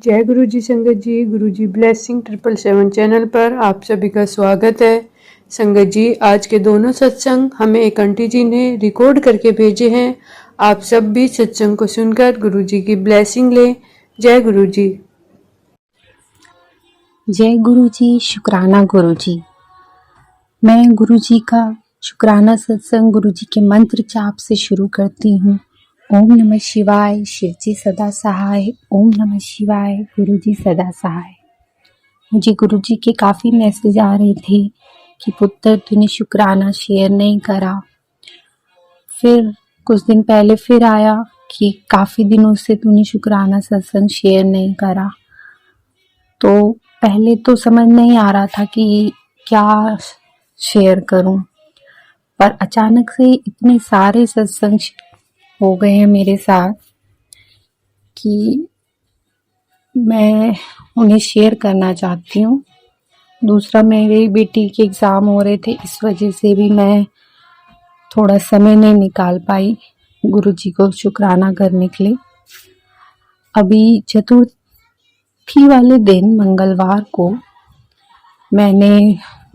जय गुरु जी संगत जी। गुरु जी blessing 777 channel पर आप सभी का स्वागत है। संगत जी, आज के दोनों सत्संग हमें एक आंटी जी ने रिकॉर्ड करके भेजे हैं। आप सब भी सत्संग को सुनकर गुरु जी की ब्लेसिंग लें। जय गुरु जी। जय गुरु जी। शुक्राना गुरु जी। मैं गुरु जी का शुक्राना सत्संग गुरु जी के मंत्र जाप से शुरू करती हूँ। ओम नमः शिवाय, शिव जी सदा सहाय। ओम नमः शिवाय, गुरु जी सदा सहाय। मुझे गुरु जी के काफ़ी मैसेज आ रहे थे कि पुत्र तूने शुक्राना शेयर नहीं करा। फिर कुछ दिन पहले फिर आया कि काफ़ी दिनों से तूने शुक्राना सत्संग शेयर नहीं करा। तो पहले तो समझ नहीं आ रहा था कि क्या शेयर करूं, पर अचानक से इतने सारे सत्संग हो गए हैं मेरे साथ कि मैं उन्हें शेयर करना चाहती हूँ। दूसरा, मेरी बेटी के एग्ज़ाम हो रहे थे, इस वजह से भी मैं थोड़ा समय नहीं निकाल पाई गुरु जी को शुक्राना करने के लिए। अभी चतुर्थी वाले दिन मंगलवार को मैंने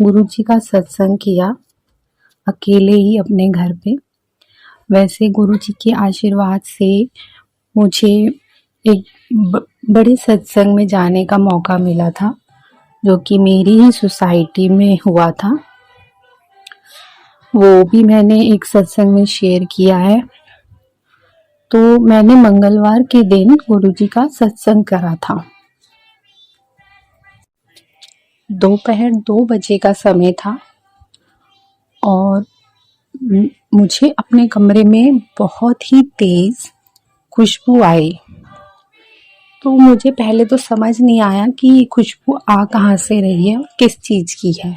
गुरु जी का सत्संग किया अकेले ही अपने घर पे। वैसे गुरु जी के आशीर्वाद से मुझे एक बड़े सत्संग में जाने का मौका मिला था, जो कि मेरी ही सोसाइटी में हुआ था। वो भी मैंने एक सत्संग में शेयर किया है। तो मैंने मंगलवार के दिन गुरु जी का सत्संग करा था। दोपहर 2 बजे का समय था और मुझे अपने कमरे में बहुत ही तेज खुशबू आई। तो मुझे पहले तो समझ नहीं आया कि ये खुशबू आ कहाँ से रही है और किस चीज़ की है।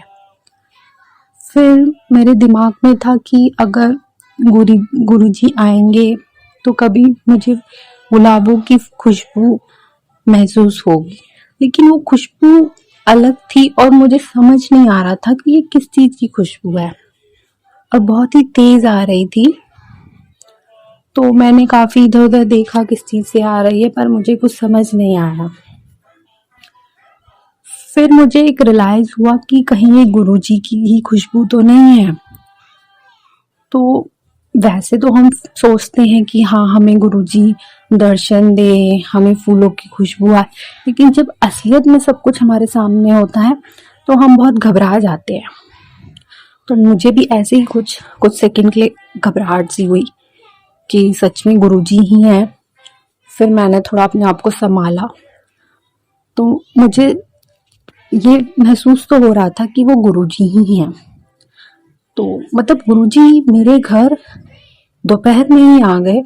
फिर मेरे दिमाग में था कि अगर गुरुजी आएंगे तो कभी मुझे गुलाबों की खुशबू महसूस होगी, लेकिन वो खुशबू अलग थी और मुझे समझ नहीं आ रहा था कि ये किस चीज़ की खुशबू है और बहुत ही तेज आ रही थी। तो मैंने काफ़ी इधर उधर देखा किस चीज़ से आ रही है, पर मुझे कुछ समझ नहीं आया। फिर मुझे एक रियलाइज़ हुआ कि कहीं ये गुरुजी की ही खुशबू तो नहीं है। तो वैसे तो हम सोचते हैं कि हाँ, हमें गुरुजी दर्शन दे, हमें फूलों की खुशबू आए, लेकिन जब असलियत में सब कुछ हमारे सामने होता है तो हम बहुत घबरा जाते हैं। तो मुझे भी ऐसे ही कुछ सेकंड के लिए घबराहट सी हुई कि सच में गुरुजी ही हैं। फिर मैंने थोड़ा अपने आप को संभाला, तो मुझे ये महसूस तो हो रहा था कि वो गुरुजी ही हैं। तो मतलब गुरुजी मेरे घर दोपहर में ही आ गए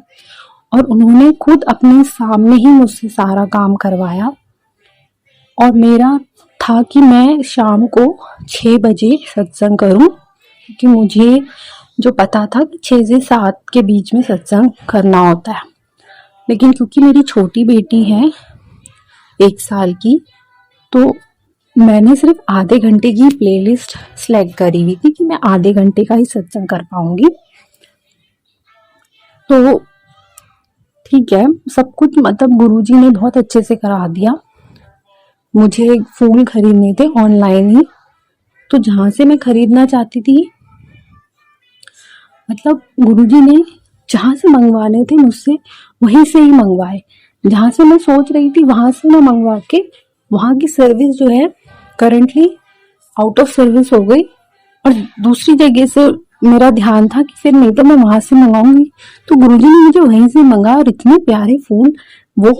और उन्होंने खुद अपने सामने ही मुझसे सारा काम करवाया। और मेरा था कि मैं शाम को 6 बजे सत्संग करूं, क्योंकि मुझे जो पता था कि 6 से 7 के बीच में सत्संग करना होता है। लेकिन क्योंकि मेरी छोटी बेटी है 1 साल की, तो मैंने सिर्फ आधे घंटे की प्लेलिस्ट सिलेक्ट करी हुई थी कि मैं आधे घंटे का ही सत्संग कर पाऊंगी। तो ठीक है, सब कुछ मतलब गुरुजी ने बहुत अच्छे से करा दिया। मुझे फूल खरीदने थे ऑनलाइन ही, तो जहां से मैं खरीदना चाहती थी, मतलब गुरुजी ने जहां से मंगवाने थे मुझसे वहीं से ही मंगवाए। जहां से मैं सोच रही थी वहां से मैं मंगवा के, वहां की सर्विस जो है करंटली आउट ऑफ सर्विस हो गई, और दूसरी जगह से मेरा ध्यान था कि फिर नहीं तो मैं वहां से मंगाऊंगी। तो गुरुजी ने मुझे वहीं से मंगाया और इतने प्यारे फूल, वो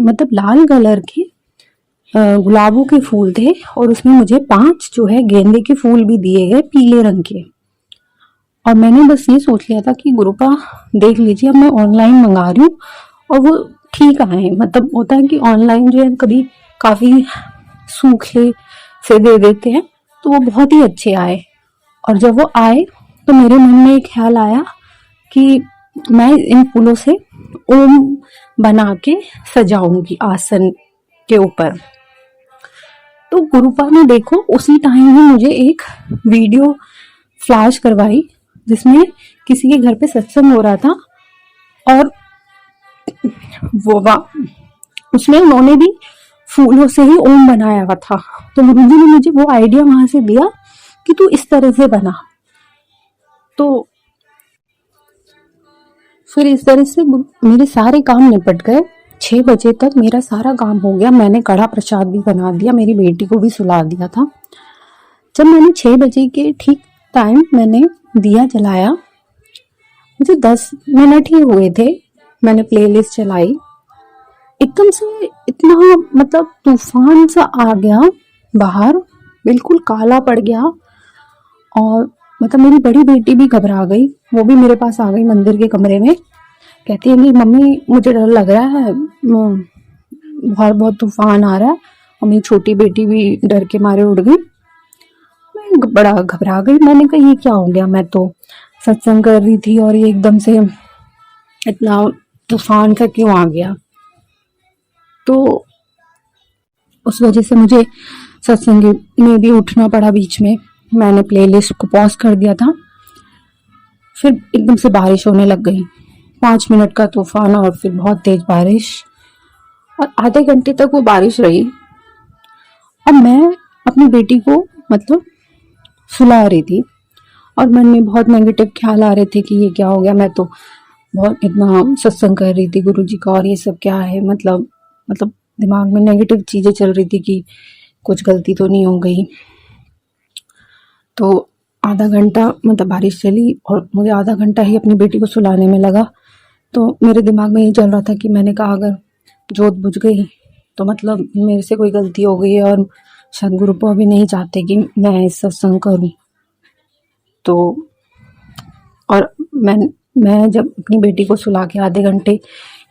मतलब लाल कलर के गुलाबों के फूल थे, और उसमें मुझे 5 जो है गेंदे के फूल भी दिए गए पीले रंग के। और मैंने बस ये सोच लिया था कि गुरुपा देख लीजिए, अब मैं ऑनलाइन मंगा रही हूँ और वो ठीक आए। मतलब होता है कि ऑनलाइन जो है कभी काफी सूखे से दे देते हैं, तो वो बहुत ही अच्छे आए। और जब वो आए तो मेरे मन में एक ख्याल आया कि मैं इन फूलों से ओम बना के सजाऊंगी आसन के ऊपर। तो गुरुपा ने देखो उसी टाइम ही मुझे एक वीडियो फ्लैश करवाई जिसमें किसी के घर पे सत्संग हो रहा था, और वो उसमें उन्होंने भी फूलों से ही ओम बनाया हुआ था। तो गुरुजी ने मुझे वो आइडिया वहां से दिया कि तू इस तरह से बना। तो फिर इस तरह से मेरे सारे काम निपट गए। 6 बजे तक मेरा सारा काम हो गया। मैंने कड़ा प्रसाद भी बना दिया, मेरी बेटी को भी सुला दिया था। जब मैंने 6 बजे के ठीक टाइम मैंने दिया जलाया, मुझे 10 मिनट ही हुए थे, मैंने प्लेलिस्ट चलाई, एकदम से इतना मतलब तूफान सा आ गया बाहर, बिल्कुल काला पड़ गया। और मतलब मेरी बड़ी बेटी भी घबरा गई, वो भी मेरे पास आ गई मंदिर के कमरे में, कहती है कि मम्मी मुझे डर लग रहा है, बाहर बहुत तूफान आ रहा है। और मेरी छोटी बेटी भी डर के मारे उड़ गई। मैं बड़ा घबरा गई, मैंने कहा ये क्या हो गया, मैं तो सत्संग कर रही थी और ये एकदम से इतना तूफान सा क्यों आ गया। तो उस वजह से मुझे सत्संग में भी उठना पड़ा बीच में। मैंने प्लेलिस्ट को पॉज कर दिया था। फिर एकदम से बारिश होने लग गई, 5 मिनट का तूफान और फिर बहुत तेज बारिश, और आधे घंटे तक वो बारिश रही। अब मैं अपनी बेटी को मतलब सुला रही थी और मन में बहुत नेगेटिव ख्याल आ रहे थे कि ये क्या हो गया, मैं तो बहुत इतना सत्संग कर रही थी गुरुजी का और ये सब क्या है, मतलब दिमाग में नेगेटिव चीजें चल रही थी कि कुछ गलती तो नहीं हो गई। तो आधा घंटा मतलब बारिश चली और मुझे आधा घंटा ही अपनी बेटी को सुलाने में लगा। तो मेरे दिमाग में ये चल रहा था कि मैंने कहा अगर जोत बुझ गई तो मतलब मेरे से कोई गलती हो गई है और शायद गुरुपा भी नहीं चाहते कि मैं इस सत्संग करूं। तो और मैं जब अपनी बेटी को सुला के आधे घंटे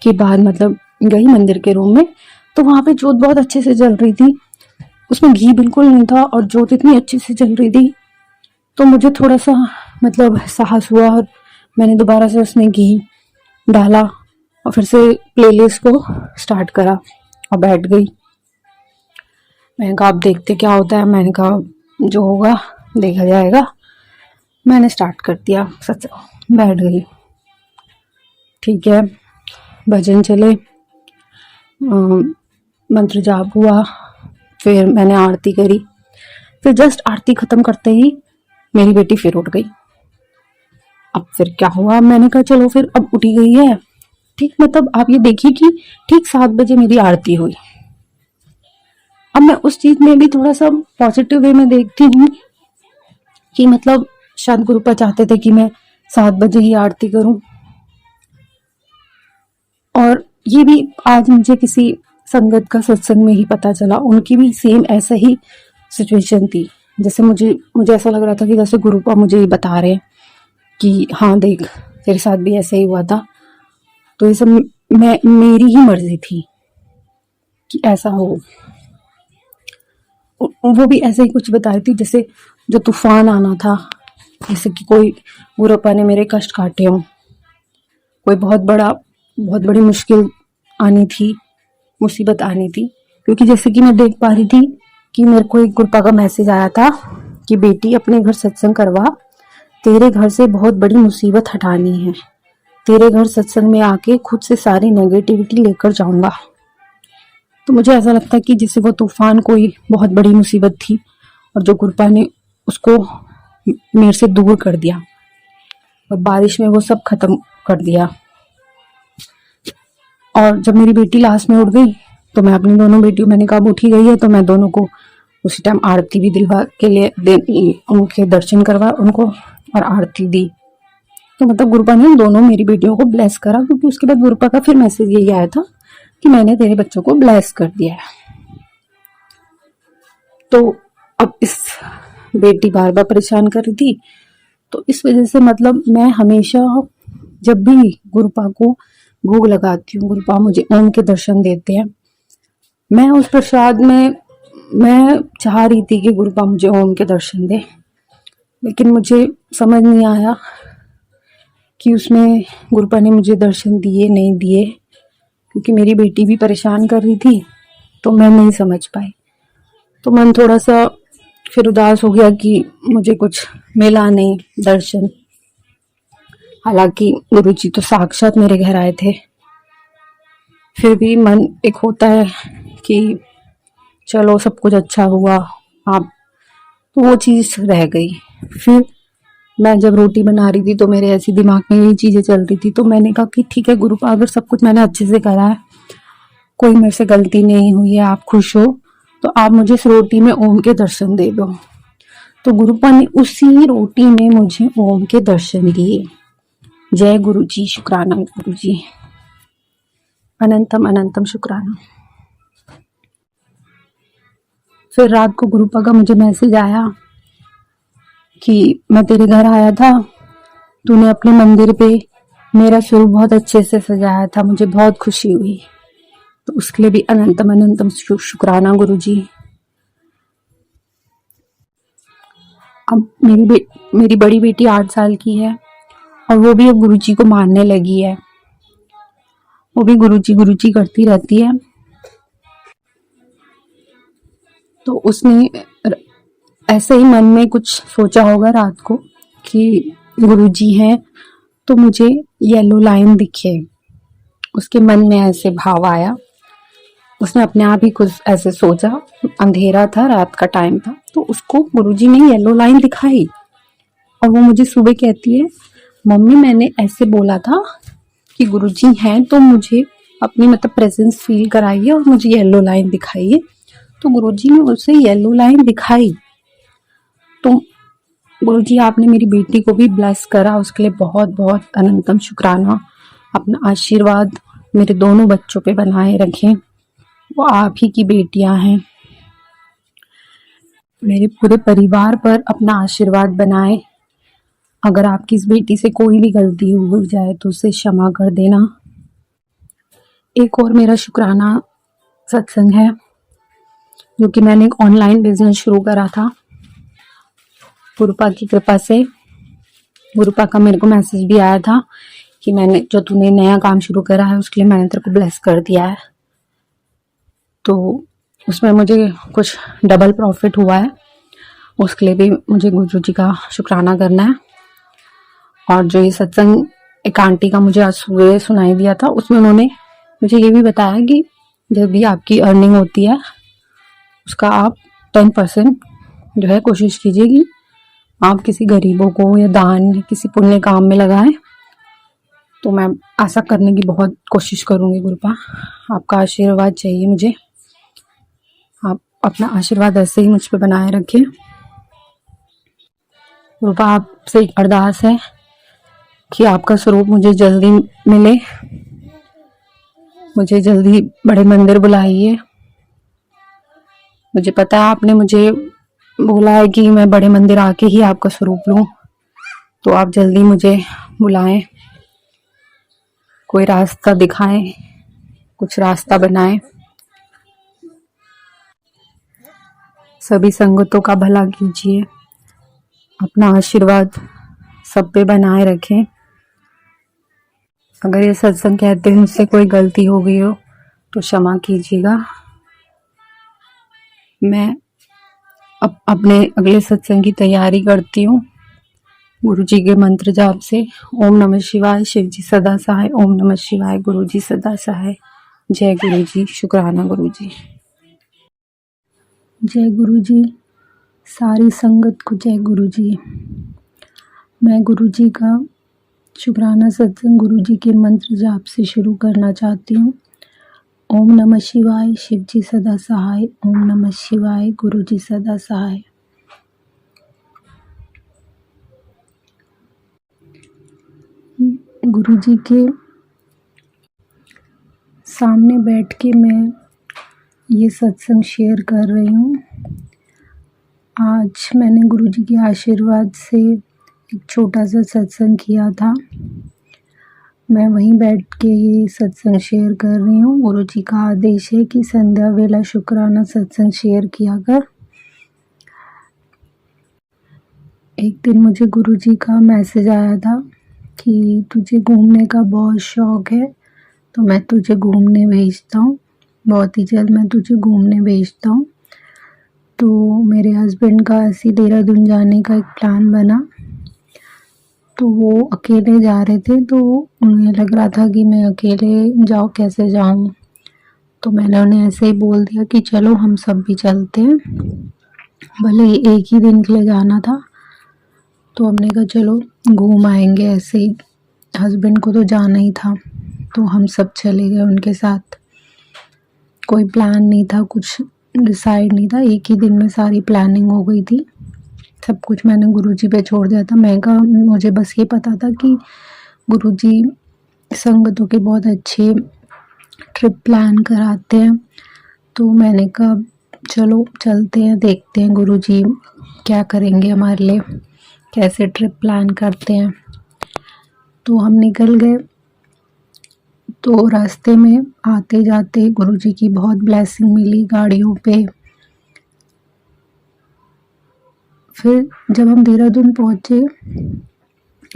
के बाद मतलब गई मंदिर के रूम में, तो वहां पे जोत बहुत अच्छे से जल रही थी, उसमें घी बिल्कुल नहीं था और जोत इतनी अच्छी से जल रही थी। तो मुझे थोड़ा सा मतलब साहस हुआ और मैंने दोबारा से उसमें घी डाला और फिर से प्लेलिस्ट को स्टार्ट करा और बैठ गई। मैंने कहा अब देखते क्या होता है, मैंने कहा जो होगा देखा जाएगा। मैंने स्टार्ट कर दिया सत्संग, बैठ गई, ठीक है। भजन चले, मंत्र जाप हुआ, फिर मैंने आरती करी। फिर जस्ट आरती खत्म करते ही मेरी बेटी फिर उठ गई। अब फिर क्या हुआ, मैंने कहा चलो फिर अब उठी गई है, ठीक, मतलब आप ये देखिए कि ठीक 7 बजे मेरी आरती हुई। अब मैं उस चीज में भी थोड़ा सा पॉजिटिव वे में देखती हूँ कि मतलब शायद गुरुपा चाहते थे कि मैं 7 बजे ही आरती करूं। और ये भी आज मुझे किसी संगत का सत्संग में ही पता चला, उनकी भी सेम ऐसा ही सिचुएशन थी। जैसे मुझे ऐसा लग रहा था कि जैसे गुरुपा मुझे ही बता रहे हैं कि हाँ देख तेरे साथ भी ऐसा ही हुआ था। तो ये सब मेरी ही मर्जी थी कि ऐसा हो। वो भी ऐसे ही कुछ बता रही थी, जैसे जो तूफान आना था, जैसे कि कोई गुरुपा ने मेरे कष्ट काटे हों, कोई बहुत बड़ी मुश्किल आनी थी, मुसीबत आनी थी। क्योंकि जैसे कि मैं देख पा रही थी कि मेरे को एक गुरुपा का मैसेज आया था कि बेटी अपने घर सत्संग करवा, तेरे घर से बहुत बड़ी मुसीबत हटानी है, तेरे घर सत्संग में आके खुद से सारी नेगेटिविटी लेकर जाऊंगा। तो मुझे ऐसा लगता है कि जैसे वो तूफान कोई बहुत बड़ी मुसीबत थी और जो गुरुपा ने उसको मेरे से दूर कर दिया और बारिश में वो सब खत्म कर दिया। और जब मेरी बेटी लास्ट में उठ गई तो मैं अपनी दोनों बेटियों, मैंने कहा उठी गई है तो मैं दोनों को उसी टाइम आरती भी दिलवा के लिए उनके दर्शन करवा उनको और आरती दी। तो मतलब गुरुपा ने दोनों मेरी बेटियों को ब्लेस करा, क्योंकि उसके बाद गुरुपा का फिर मैसेज यही आया था कि मैंने तेरे बच्चों को ब्लेस कर दिया है। तो अब इस बेटी बार बार परेशान कर रही थी, तो इस वजह से मतलब मैं हमेशा जब भी गुरुपा को भोग लगाती हूँ, गुरुपा मुझे ओम के दर्शन देते हैं। मैं उस प्रसाद में मैं चाह रही थी कि गुरुपा मुझे ओम के दर्शन दे, लेकिन मुझे समझ नहीं आया कि उसमें गुरुपा ने मुझे दर्शन दिए नहीं दिए, क्योंकि मेरी बेटी भी परेशान कर रही थी तो मैं नहीं समझ पाई। तो मन थोड़ा सा फिर उदास हो गया कि मुझे कुछ मिला नहीं दर्शन। हालांकि गुरुजी तो साक्षात मेरे घर आए थे। फिर भी मन एक होता है कि चलो सब कुछ अच्छा हुआ। आप तो वो चीज़ रह गई। फिर मैं जब रोटी बना रही थी तो मेरे ऐसी दिमाग में यही चीज़ें चल रही थी, तो मैंने कहा कि ठीक है गुरुपा, अगर सब कुछ मैंने अच्छे से करा है, कोई मेरे से गलती नहीं हुई है, आप खुश हो, तो आप मुझे इस रोटी में ओम के दर्शन दे दो। तो गुरुपा ने उसी रोटी में मुझे ओम के दर्शन दिए। जय गुरु जी, शुक्राना गुरु जी, अनंतम अनंतम शुक्राना। फिर रात को गुरुपा का मुझे मैसेज आया कि मैं तेरे घर आया था, तूने अपने मंदिर पे मेरा स्वरूप बहुत अच्छे से सजाया था, मुझे बहुत खुशी हुई। तो उसके लिए भी अनंतम अनंतम शुक्राना गुरु जी। अब मेरी बड़ी बेटी 8 साल की है और वो भी अब गुरु जी को मानने लगी है। वो भी गुरु जी करती रहती है। तो उसने ऐसे ही मन में कुछ सोचा होगा रात को कि गुरु जी हैं तो मुझे येलो लाइन दिखे। उसके मन में ऐसे भाव आया, उसने अपने आप ही कुछ ऐसे सोचा, अंधेरा था, रात का टाइम था, तो उसको गुरुजी ने येलो लाइन दिखाई। और वो मुझे सुबह कहती है, मम्मी मैंने ऐसे बोला था कि गुरुजी हैं तो मुझे अपनी मतलब प्रेजेंस फील कराइए और मुझे येलो लाइन दिखाइए। तो गुरुजी ने उसे येलो लाइन दिखाई। तो गुरुजी आपने मेरी बेटी को भी ब्लेस करा, उसके लिए बहुत बहुत अनंतम शुक्राना। अपना आशीर्वाद मेरे दोनों बच्चों पे बनाए रखें, वो आप ही की बेटियां हैं। मेरे पूरे परिवार पर अपना आशीर्वाद बनाए। अगर आपकी इस बेटी से कोई भी गलती हो जाए तो उसे क्षमा कर देना। एक और मेरा शुक्राना सत्संग है, जो कि मैंने एक ऑनलाइन बिजनेस शुरू करा था गुरुपा की कृपा से। गुरुपा का मेरे को मैसेज भी आया था कि मैंने जो तूने नया काम शुरू करा है उसके लिए मैंने तेरे को ब्लेस कर दिया है। तो उसमें मुझे कुछ डबल प्रॉफिट हुआ है, उसके लिए भी मुझे गुरु जी का शुक्राना करना है। और जो ये सत्संग एक आंटी का मुझे आज सुबह सुनाई दिया था, उसमें उन्होंने मुझे ये भी बताया कि जब भी आपकी अर्निंग होती है उसका आप 10% जो है कोशिश कीजिए कि आप किसी गरीबों को या दान या किसी पुण्य काम में लगाएं। तो मैं ऐसा करने की बहुत कोशिश करूंगी गुरुपा, आपका आशीर्वाद चाहिए मुझे। आप अपना आशीर्वाद ऐसे ही मुझ पे बनाए रखें। गुरुपा आपसे एक अरदास है कि आपका स्वरूप मुझे जल्दी मिले, मुझे जल्दी बड़े मंदिर बुलाइए। मुझे पता है आपने मुझे बोला है कि मैं बड़े मंदिर आके ही आपका स्वरूप लूं, तो आप जल्दी मुझे बुलाएं, कोई रास्ता दिखाएं, कुछ रास्ता बनाएं। सभी संगतों का भला कीजिए, अपना आशीर्वाद सब पे बनाए रखें। अगर ये सत्संग कहते हैं मुझसे कोई गलती हो गई हो तो क्षमा कीजिएगा। मैं अब अपने अगले सत्संग की तैयारी करती हूँ गुरु जी के मंत्र जाप से। ओम नमः शिवाय, शिव जी सदा सहाय। ओम नमः शिवाय, गुरु जी सदा सहाय। जय गुरु जी, शुक्राना गुरु जी। जय गुरु जी, सारी संगत को जय गुरु जी। मैं गुरु जी का शुक्राना सत्संग गुरु जी के मंत्र जाप से शुरू करना चाहती हूँ। ओम नमः शिवाय, शिव जी सदा सहाय। ओम नमः शिवाय, गुरु जी सदा सहाय। गुरु जी के सामने बैठ के मैं ये सत्संग शेयर कर रही हूँ। आज मैंने गुरु जी के आशीर्वाद से एक छोटा सा सत्संग किया था, मैं वहीं बैठ के ये सत्संग शेयर कर रही हूँ। गुरु जी का आदेश है कि संध्या वेला शुक्राना सत्संग शेयर किया कर। एक दिन मुझे गुरु जी का मैसेज आया था कि तुझे घूमने का बहुत शौक है तो मैं तुझे घूमने भेजता हूँ, बहुत ही जल्द मैं तुझे घूमने भेजता हूँ। तो मेरे हस्बैंड का ऐसे देहरादून जाने का एक प्लान बना, तो वो अकेले जा रहे थे, तो उन्हें लग रहा था कि मैं अकेले कैसे जाऊँ। तो मैंने उन्हें ऐसे ही बोल दिया कि चलो हम सब भी चलते हैं, भले ही एक ही दिन के लिए जाना था। तो हमने कहा चलो घूम आएंगे ऐसे ही, हस्बैंड को तो जाना ही था, तो हम सब चले गए उनके साथ। कोई प्लान नहीं था, कुछ डिसाइड नहीं था, एक ही दिन में सारी प्लानिंग हो गई थी। सब कुछ मैंने गुरुजी पे छोड़ दिया था। मैं कहा मुझे बस ये पता था कि गुरुजी संगतों के बहुत अच्छे ट्रिप प्लान कराते हैं, तो मैंने कहा चलो चलते हैं, देखते हैं गुरुजी क्या करेंगे हमारे लिए, कैसे ट्रिप प्लान करते हैं। तो हम निकल गए। तो रास्ते में आते जाते गुरुजी की बहुत ब्लेसिंग मिली गाड़ियों पे। फिर जब हम देहरादून पहुँचे,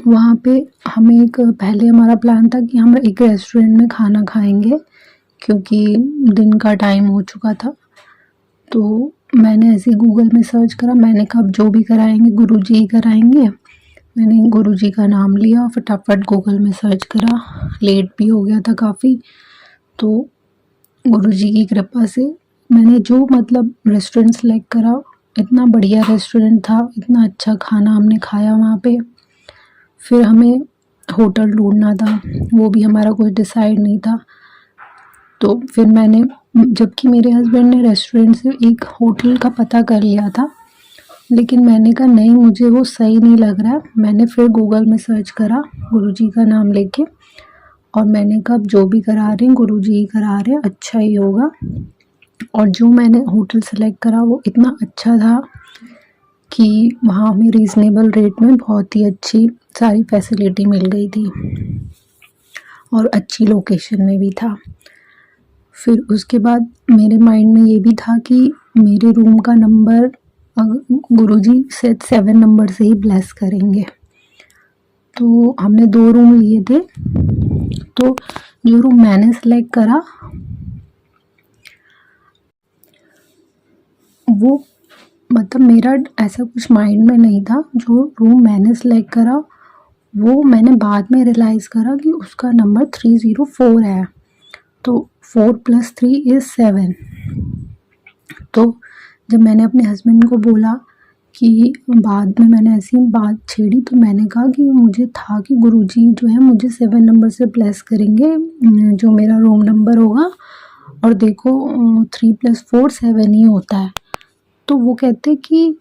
वहाँ पे हमें पहले हमारा प्लान था कि हम एक रेस्टोरेंट में खाना खाएंगे, क्योंकि दिन का टाइम हो चुका था। तो मैंने ऐसे गूगल में सर्च करा, मैंने कहा अब जो भी कराएंगे गुरुजी ही कराएंगे। मैंने गुरुजी का नाम लिया, फटाफट गूगल में सर्च करा, लेट भी हो गया था काफ़ी। तो गुरुजी की कृपा से मैंने जो मतलब रेस्टोरेंट सेलेक्ट करा, इतना बढ़िया रेस्टोरेंट था, इतना अच्छा खाना हमने खाया वहाँ पे। फिर हमें होटल ढूंढना था, वो भी हमारा कुछ डिसाइड नहीं था। तो फिर मैंने, जबकि मेरे हस्बैंड ने रेस्टोरेंट से एक होटल का पता कर लिया था, लेकिन मैंने कहा नहीं, मुझे वो सही नहीं लग रहा है। मैंने फिर गूगल में सर्च करा गुरुजी का नाम लेके, और मैंने कहा जो भी करा रहे हैं गुरुजी ही करा रहे हैं, अच्छा ही होगा। और जो मैंने होटल सेलेक्ट करा वो इतना अच्छा था कि वहाँ हमें रीज़नेबल रेट में बहुत ही अच्छी सारी फैसिलिटी मिल गई थी, और अच्छी लोकेशन में भी था। फिर उसके बाद मेरे माइंड में ये भी था कि मेरे रूम का नंबर गुरुजी से 7 नंबर से ही ब्लेस करेंगे। तो हमने 2 रूम लिए थे। तो जो रूम मैंने सेलेक्ट करा वो, मतलब मेरा ऐसा कुछ माइंड में नहीं था। जो रूम मैंने सेलेक्ट करा वो मैंने बाद में रियलाइज़ करा कि उसका नंबर 304 है। तो 4 + 3 = 7। तो जब मैंने अपने हस्बैंड को बोला कि बाद में मैंने ऐसी बात छेड़ी, तो मैंने कहा कि मुझे था कि गुरुजी जो है मुझे 7 नंबर से ब्लेस करेंगे, जो मेरा रूम नंबर होगा। और देखो 3 + 4 7 ही होता है। तो वो कहते कि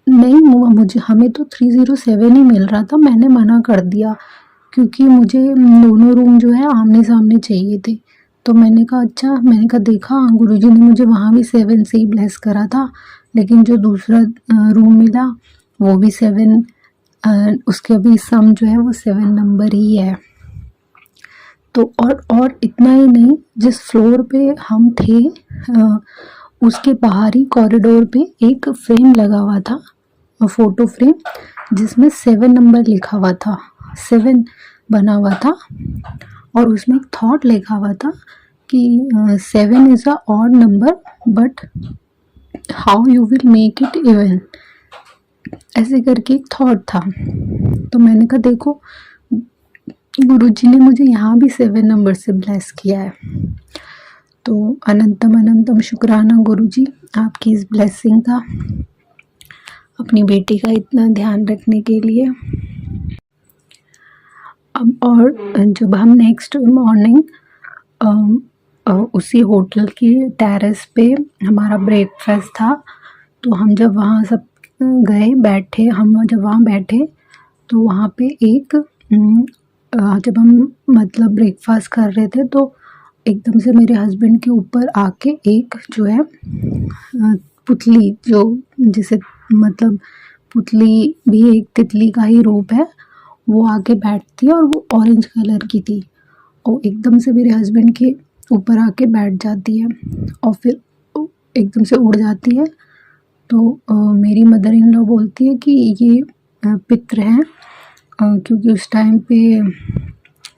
नहीं, मुझे हमें तो 307 ही मिल रहा था, मैंने मना कर दिया क्योंकि मुझे दोनों रूम जो है आमने सामने चाहिए थे। तो मैंने कहा अच्छा, मैंने कहा देखा गुरुजी ने मुझे वहाँ भी 7 से ही ब्लेस करा था, लेकिन जो दूसरा रूम मिला वो भी 7, उसके भी सम जो है वो 7 नंबर ही है। तो और इतना ही नहीं, जिस फ्लोर पे हम थे उसके बाहरी कॉरिडोर पे एक फ्रेम लगा हुआ था, फ़ोटो फ्रेम, जिसमें 7 नंबर लिखा हुआ था, 7 बना हुआ था। और उसमें एक थॉट लिखा हुआ था कि 7 is a odd number but how you will make it even, ऐसे करके एक थॉट था। तो मैंने कहा देखो गुरुजी ने मुझे यहाँ भी 7 नंबर से ब्लेस किया है। तो अनंतम अनंतम शुक्राना गुरुजी आपकी इस ब्लेसिंग का, अपनी बेटी का इतना ध्यान रखने के लिए। अब और जब हम नेक्स्ट मॉर्निंग उसी होटल की टेरेस पे हमारा ब्रेकफास्ट था, तो हम जब वहाँ सब गए बैठे, हम जब वहाँ बैठे तो वहाँ पे एक जब हम मतलब ब्रेकफास्ट कर रहे थे तो एकदम से मेरे हस्बैंड के ऊपर आके एक जो है पुतली, जो जिसे मतलब पुतली भी एक तितली का ही रूप है, वो आके बैठती है और वो ऑरेंज कलर की थी, और एकदम से मेरे हस्बैंड के ऊपर आके बैठ जाती है और फिर एकदम से उड़ जाती है। तो मेरी मदर इन लॉ बोलती है कि ये पितृ हैं, क्योंकि उस टाइम पे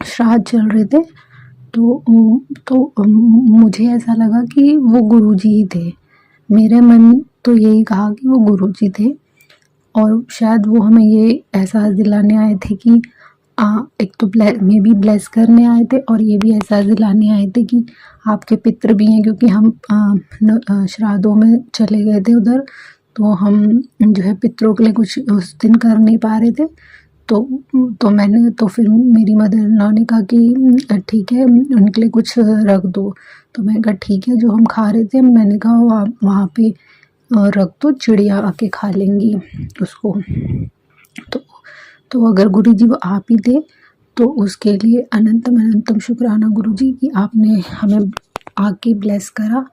श्राद्ध चल रहे थे। तो मुझे ऐसा लगा कि वो गुरुजी ही थे, मेरे मन तो यही कहा कि वो गुरुजी थे, और शायद वो हमें ये एहसास दिलाने आए थे कि एक तो मैं भी ब्लेस करने आए थे और ये भी एहसास दिलाने आए थे कि आपके पितृ भी हैं, क्योंकि हम श्राद्धों में चले गए थे उधर, तो हम जो है पितरों के लिए कुछ उस दिन कर नहीं पा रहे थे। तो फिर मेरी मदर इन लॉ ने कहा कि ठीक है उनके लिए कुछ रख दो। तो मैंने कहा ठीक है, जो हम खा रहे थे मैंने कहा आप वहाँ पे रख दो, चिड़िया आके खा लेंगी उसको। तो अगर गुरु जी वो आप ही थे तो उसके लिए अनंतम अनंतम शुक्राना गुरु जी कि आपने हमें आके ब्लेस करा।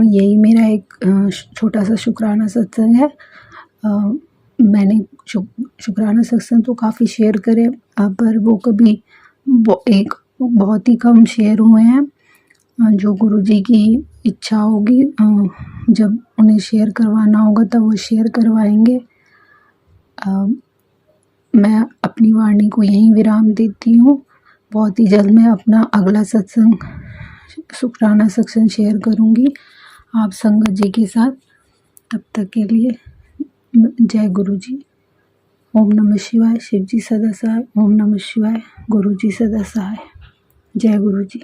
यही मेरा एक छोटा सा शुक्राना सत्संग है। मैंने शुक्राना सत्संग तो काफ़ी शेयर करे, पर वो कभी एक बहुत ही कम शेयर हुए हैं। जो गुरु जी की इच्छा होगी, जब उन्हें शेयर करवाना होगा तब वो शेयर करवाएंगे। मैं अपनी वाणी को यहीं विराम देती हूँ। बहुत ही जल्द मैं अपना अगला सत्संग शुक्राना सत्संग शेयर करूँगी आप संगत जी के साथ। तब तक के लिए जय गुरु जी। ओम नमः शिवाय। शिव जी सदा सहाय। ओम नमः शिवाय। गुरु जी सदा सहाय। जय गुरु जी।